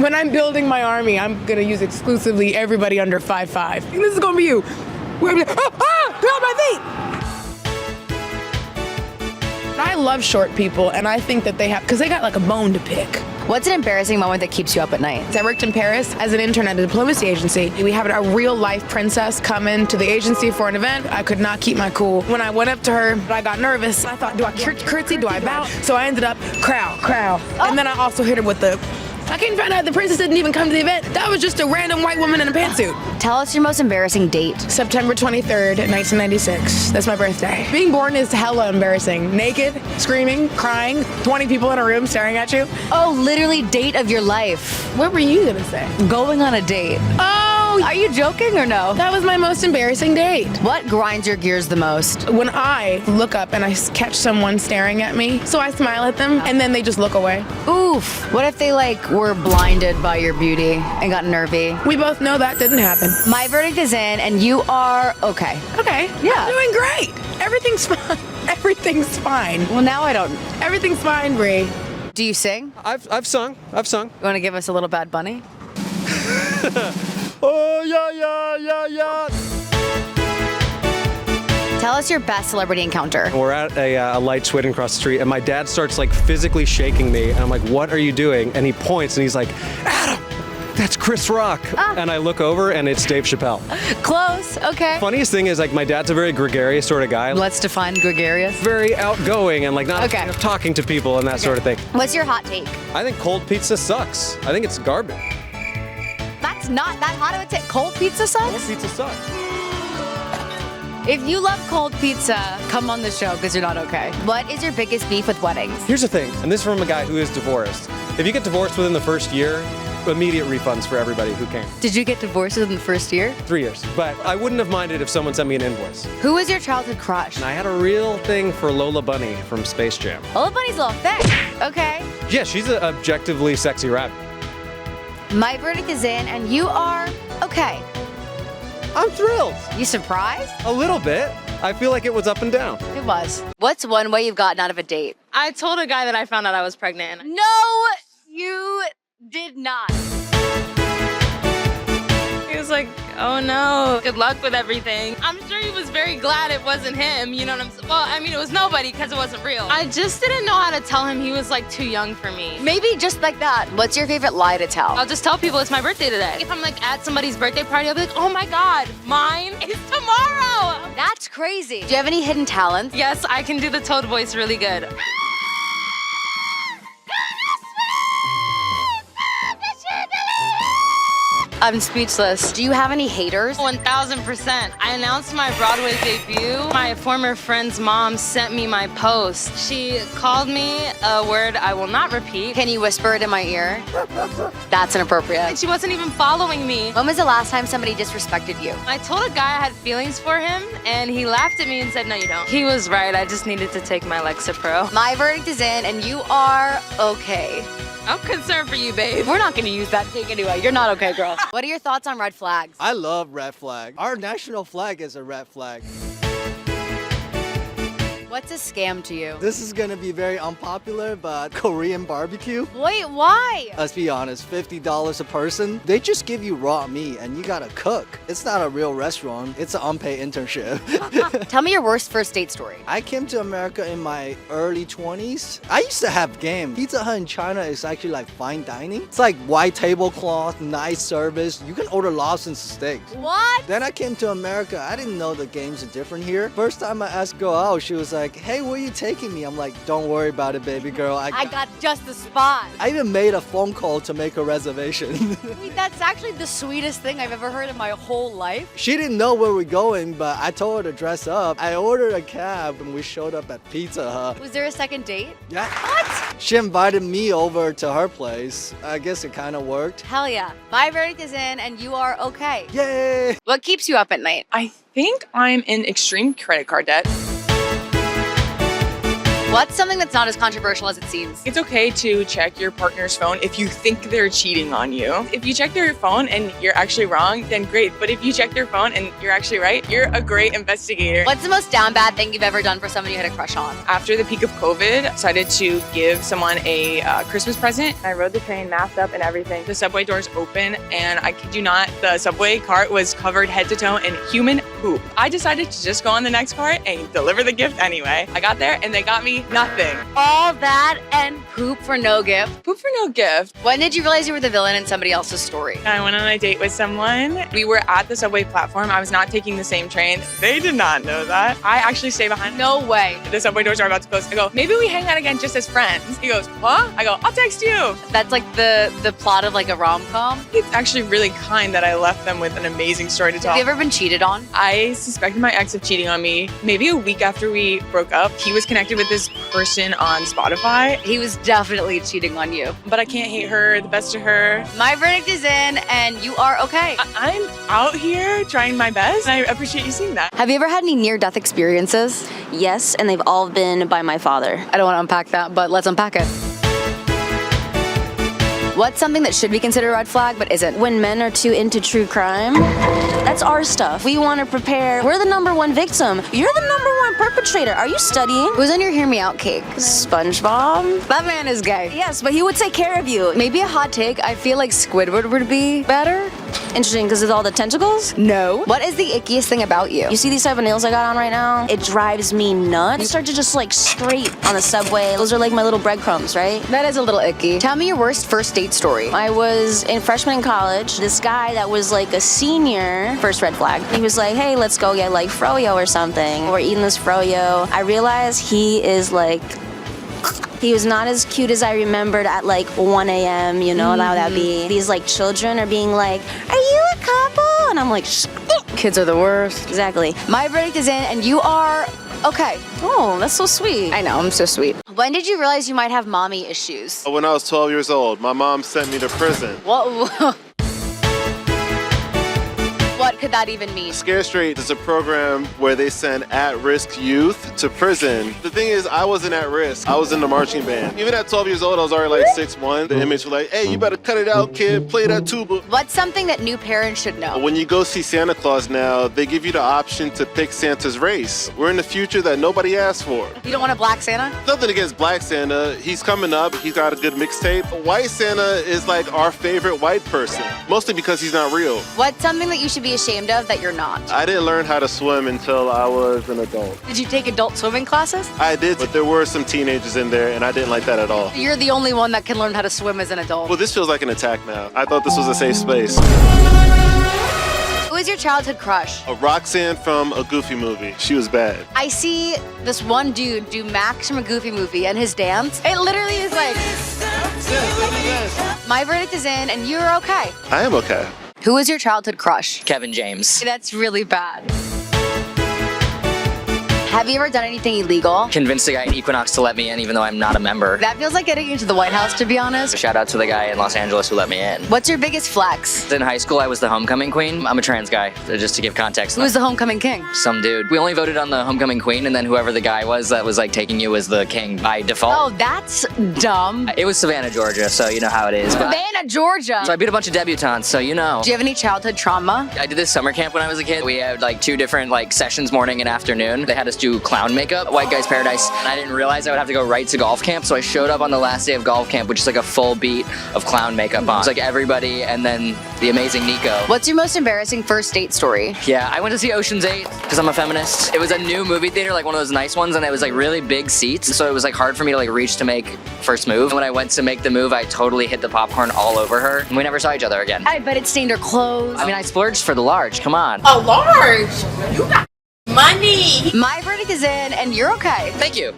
When I'm building my army, I'm gonna use exclusively everybody under 5'5". This is gonna be you. They're on my feet. I love short people, and I think that they have, because they got like a bone to pick. What's an embarrassing moment that keeps you up at night? I worked in Paris as an intern at a diplomacy agency. We had a real life princess come into the agency for an event. I could not keep my cool. When I went up to her, I got nervous. I thought, do I curtsy? Do I bow? So I ended up crow. And then I also hit her with the, I came to find out the princess didn't even come to the event. That was just a random white woman in a pantsuit. Tell us your most embarrassing date. September 23rd, 1996. That's my birthday. Being born is hella embarrassing. Naked, screaming, crying, 20 people in a room staring at you. Oh, literally date of your life. What were you gonna say? Going on a date. Oh, Are you joking or no? that was my most embarrassing date. What grinds your gears the most? When I look up and I catch someone staring at me, so I smile at them and then they just look away. Oof. What if they were blinded by your beauty and got nervy? We both know that didn't happen. My verdict is in and you are okay. Okay. Yeah. I'm doing great. Everything's fine. Everything's fine. Well, now I don't. Everything's fine, Bree. Do you sing? I've sung. You want to give us a little Bad Bunny? Oh, yeah. Tell us your best celebrity encounter. We're at a light switching across the street, and my dad starts physically shaking me, and I'm like, what are you doing? And he points, and he's like, Adam, that's Chris Rock. And I look over, and it's Dave Chappelle. Close, okay. Funniest thing is, my dad's a very gregarious sort of guy. Let's define gregarious. Very outgoing and not Okay. talking to people and that sort of thing. What's your hot take? I think cold pizza sucks. I think it's garbage. That's not that hot of a take. Cold pizza sucks? Cold pizza sucks. If you love cold pizza, come on the show because you're not okay. What is your biggest beef with weddings? Here's the thing, and this is from a guy who is divorced. If you get divorced within the first year, immediate refunds for everybody who came. Did you get divorced in the first year? 3 years. But I wouldn't have minded if someone sent me an invoice. Who was your childhood crush? And I had a real thing for Lola Bunny from Space Jam. Lola Bunny's a little thick. Okay. Yeah, she's an objectively sexy rabbit. My verdict is in and you are okay. I'm thrilled. You surprised? A little bit. I feel like it was up and down. It was. What's one way you've gotten out of a date? I told a guy that I found out I was pregnant. No, you did not. He was like, oh no, good luck with everything. I'm sure he was very glad it wasn't him, you know what I'm saying? Well, I mean, it was nobody because it wasn't real. I just didn't know how to tell him he was too young for me. Maybe just like that. What's your favorite lie to tell? I'll just tell people it's my birthday today. If I'm at somebody's birthday party, I'll be like, oh my God, mine is tomorrow. That's crazy. Do you have any hidden talents? Yes, I can do the Toad voice really good. I'm speechless. Do you have any haters? 1000%. I announced my Broadway debut. My former friend's mom sent me my post. She called me a word I will not repeat. Can you whisper it in my ear? That's inappropriate. And she wasn't even following me. When was the last time somebody disrespected you? I told a guy I had feelings for him, and he laughed at me and said, no, you don't. He was right. I just needed to take my Lexapro. My verdict is in, and you are okay. I'm concerned for you, babe. We're not gonna use that take anyway. You're not okay, girl. What are your thoughts on red flags? I love red flag. Our national flag is a red flag. What's a scam to you? This is gonna be very unpopular, but Korean barbecue. Wait, why? Let's be honest, $50 a person. They just give you raw meat and you gotta cook. It's not a real restaurant, it's an unpaid internship. Tell me your worst first date story. I came to America in my early 20s. I used to have game. Pizza Hut in China is actually fine dining. It's white tablecloth, nice service. You can order lobsters and steaks. What? Then I came to America. I didn't know the games are different here. First time I asked girl out, she was like, hey, where are you taking me? I'm like, don't worry about it, baby girl. I got just the spot. I even made a phone call to make a reservation. Wait, that's actually the sweetest thing I've ever heard in my whole life. She didn't know where we're going, but I told her to dress up. I ordered a cab and we showed up at Pizza Hut. Was there a second date? Yeah. What? She invited me over to her place. I guess it kind of worked. Hell yeah. My verdict is in and you are okay. Yay! What keeps you up at night? I think I'm in extreme credit card debt. What's something that's not as controversial as it seems? It's okay to check your partner's phone if you think they're cheating on you. If you check their phone and you're actually wrong, then great. But if you check their phone and you're actually right, you're a great investigator. What's the most down bad thing you've ever done for somebody you had a crush on? After the peak of COVID, I decided to give someone a Christmas present. I rode the train, masked up and everything. The subway doors open and I kid you not, the subway cart was covered head to toe in human poop. I decided to just go on the next cart and deliver the gift anyway. I got there and they got me nothing. All that and poop for no gift. Poop for no gift. When did you realize you were the villain in somebody else's story? I went on a date with someone. We were at the subway platform. I was not taking the same train. They did not know that. I actually stay behind. No way. The subway doors are about to close. I go, maybe we hang out again just as friends. He goes, what? I go, I'll text you. That's like the plot of like a rom-com. It's actually really kind that I left them with an amazing story to tell. Have you ever been cheated on? I suspected my ex of cheating on me. Maybe a week after we broke up, he was connected with this person on Spotify. He was definitely cheating on you. But I can't hate her, the best of her. My verdict is in and you are okay. I'm out here trying my best, and I appreciate you seeing that. Have you ever had any near-death experiences? Yes, and they've all been by my father. I don't want to unpack that, but let's unpack it. What's something that should be considered a red flag but isn't? When men are too into true crime, that's our stuff. We want to prepare. We're the #1 victim. You're the #1 perpetrator. Are you studying? Who's on your hear me out cake? SpongeBob? That man is gay. Yes, but he would take care of you. Maybe a hot take. I feel like Squidward would be better. Interesting, because of all the tentacles? No. What is the ickiest thing about you? You see these type of nails I got on right now? It drives me nuts. You start to just like scrape on the subway. Those are like my little breadcrumbs, right? That is a little icky. Tell me your worst first date story. I was in freshman in college. This guy that was like a senior, first red flag. He was like, hey, let's go get like froyo or something. We're eating this froyo. I realized he is like, he was not as cute as I remembered at like 1 a.m., you know, how that'd be. These like children are being like, are you a couple? And I'm like, Kids are the worst. exactly. My verdict is in and you are okay. Oh, that's so sweet. I know, I'm so sweet. When did you realize you might have mommy issues? When I was 12 years old, my mom sent me to prison. What? What could that even mean? Scare Straight is a program where they send at-risk youth to prison. The thing is, I wasn't at risk. I was in the marching band. Even at 12 years old, I was already like 6'1". The inmates were like, hey, you better cut it out, kid. Play that tuba. What's something that new parents should know? When you go see Santa Claus now, they give you the option to pick Santa's race. We're in the future that nobody asked for. You don't want a black Santa? Nothing against Black Santa. He's coming up. He's got a good mixtape. White Santa is like our favorite white person, mostly because he's not real. What's something that you should be ashamed of that you're not? I didn't learn how to swim until I was an adult. Did you take adult swimming classes? I did, but there were some teenagers in there, and I didn't like that at all. You're the only one that can learn how to swim as an adult. Well, this feels like an attack now. I thought this was a safe space. Who is your childhood crush? A Roxanne from a Goofy movie. She was bad. I see this one dude do Max from a Goofy movie and his dance. It literally is like... My verdict is in and you're okay. I am okay. Who is your childhood crush? Kevin James. That's really bad. Have you ever done anything illegal? Convinced the guy at Equinox to let me in even though I'm not a member. That feels like getting into the White House, to be honest. Shout out to the guy in Los Angeles who let me in. What's your biggest flex? In high school, I was the homecoming queen. I'm a trans guy, just to give context. Who's the homecoming king? Some dude. We only voted on the homecoming queen, and then whoever the guy was that was like taking you was the king by default. Oh, that's dumb. It was Savannah, Georgia, so you know how it is. Savannah, Georgia. So I beat a bunch of debutantes, so you know. Do you have any childhood trauma? I did this summer camp when I was a kid. We had like 2 different like sessions, morning and afternoon. They had us do clown makeup, White Guy's Paradise. And I didn't realize I would have to go right to golf camp, so I showed up on the last day of golf camp with just like a full beat of clown makeup on. It was like everybody and then the amazing Nico. What's your most embarrassing first date story? Yeah, I went to see Ocean's 8 because I'm a feminist. It was a new movie theater, like one of those nice ones, and it was like really big seats, so it was like hard for me to like reach to make first move. When I went to make the move, I totally hit the popcorn all over her, and we never saw each other again. I bet it stained her clothes. I mean, I splurged for the large, come on. A large? You got money. My verdict is in, and you're okay. Thank you.